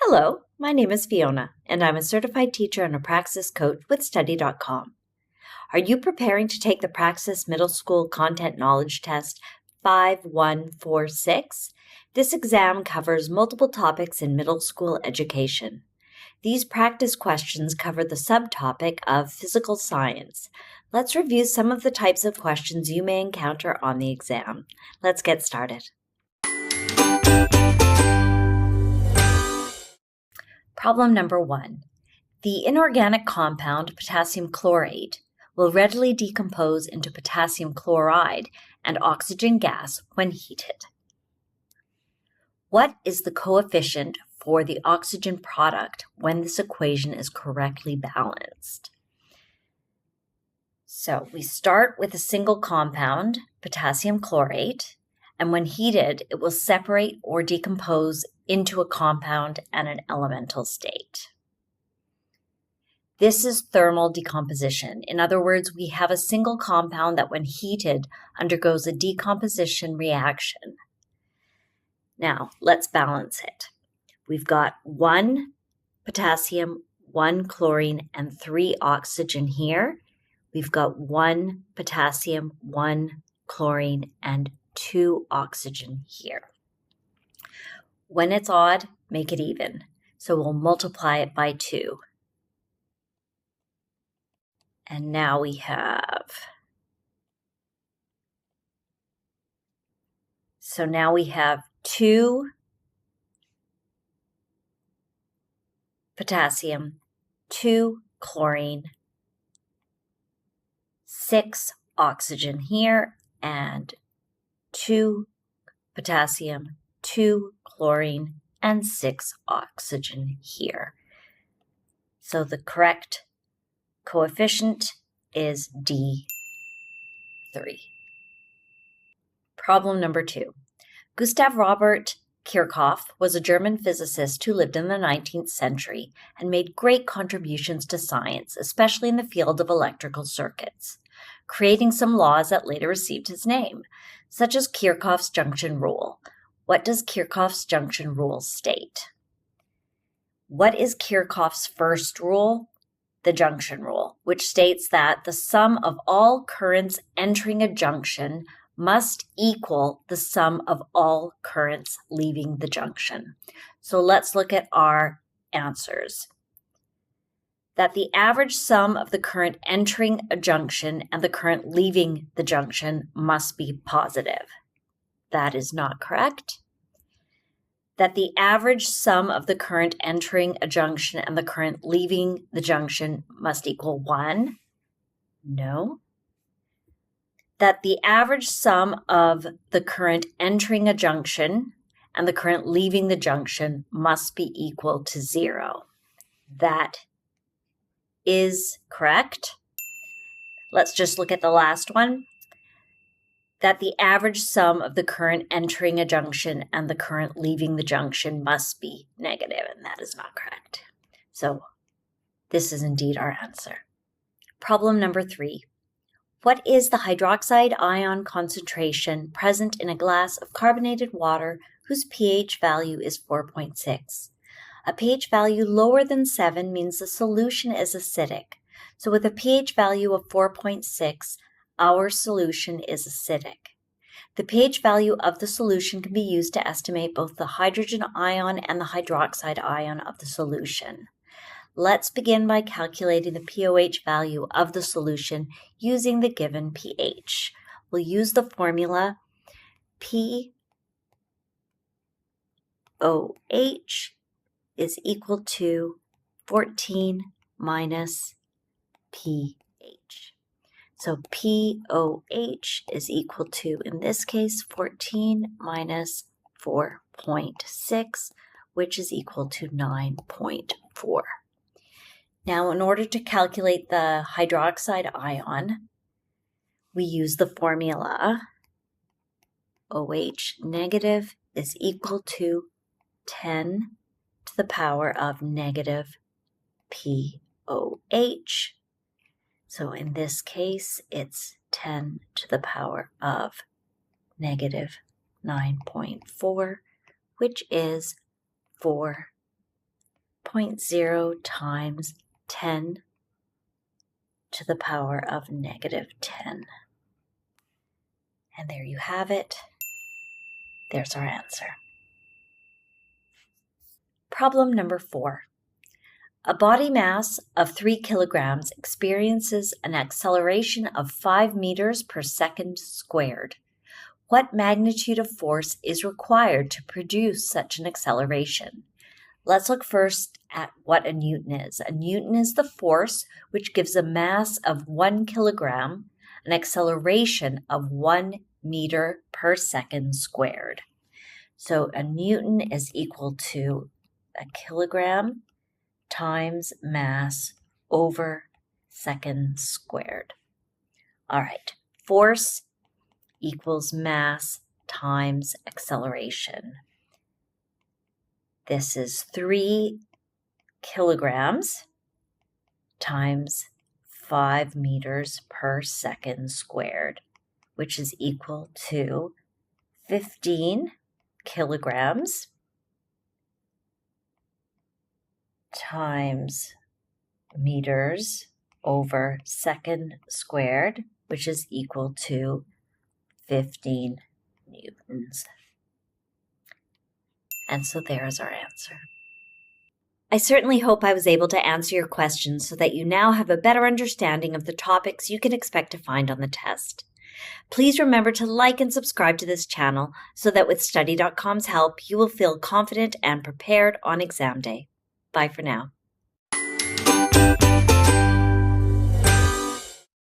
Hello, my name is Fiona, and I'm a certified teacher and a Praxis coach with Study.com. Are you preparing to take the Praxis Middle School Content Knowledge Test 5146? This exam covers multiple topics in middle school education. These practice questions cover the subtopic of physical science. Let's review some of the types of questions you may encounter on the exam. Let's get started. Problem number 1. The inorganic compound potassium chlorate will readily decompose into potassium chloride and oxygen gas when heated. What is the coefficient for the oxygen product when this equation is correctly balanced? So we start with a single compound, potassium chlorate, and when heated, it will separate or decompose into a compound and an elemental state. This is thermal decomposition. In other words, we have a single compound that when heated undergoes a decomposition reaction. Now, let's balance it. We've got 1 potassium, 1 chlorine, and 3 oxygen here. We've got 1 potassium, 1 chlorine, and 2 oxygen here. When it's odd, make it even. So we'll multiply it by 2. And now we have, so now we have 2 potassium, 2 chlorine, 6 oxygen here, and 2 potassium, 2 chlorine, and 6 oxygen here. So the correct coefficient is D3. Problem number 2. Gustav Robert Kirchhoff was a German physicist who lived in the 19th century and made great contributions to science, especially in the field of electrical circuits, creating some laws that later received his name, such as Kirchhoff's junction rule. What does Kirchhoff's junction rule state? What is Kirchhoff's first rule? The junction rule, which states that the sum of all currents entering a junction must equal the sum of all currents leaving the junction. So let's look at our answers. That the average sum of the current entering a junction and the current leaving the junction must be positive. That is not correct. That the average sum of the current entering a junction and the current leaving the junction must equal 1. No. That the average sum of the current entering a junction and the current leaving the junction must be equal to 0. That is correct. Let's just look at the last one. That the average sum of the current entering a junction and the current leaving the junction must be negative, and that is not correct. So this is indeed our answer. Problem number 3. What is the hydroxide ion concentration present in a glass of carbonated water whose pH value is 4.6? A pH value lower than 7 means the solution is acidic. So with a pH value of 4.6, our solution is acidic. The pH value of the solution can be used to estimate both the hydrogen ion and the hydroxide ion of the solution. Let's begin by calculating the pOH value of the solution using the given pH. We'll use the formula pOH is equal to 14 minus pH. So pOH is equal to, in this case, 14 minus 4.6, which is equal to 9.4. Now, in order to calculate the hydroxide ion, we use the formula OH negative is equal to 10 to the power of negative pOH. So in this case, it's 10 to the power of negative 9.4, which is 4 4.0 times 10 to the power of negative 10. And there you have it. There's our answer. Problem number 4. A body mass of 3 kilograms experiences an acceleration of 5 meters per second squared. What magnitude of force is required to produce such an acceleration? Let's look first at what a newton is. A newton is the force which gives a mass of 1 kilogram an acceleration of 1 meter per second squared. So a newton is equal to a kilogram times mass over second squared. All right, force equals mass times acceleration. This is 3 kilograms times 5 meters per second squared, which is equal to 15 kilograms times meters over second squared, which is equal to 15 newtons. And so there's our answer. I certainly hope I was able to answer your questions so that you now have a better understanding of the topics you can expect to find on the test. Please remember to like and subscribe to this channel so that with Study.com's help, you will feel confident and prepared on exam day. Bye for now.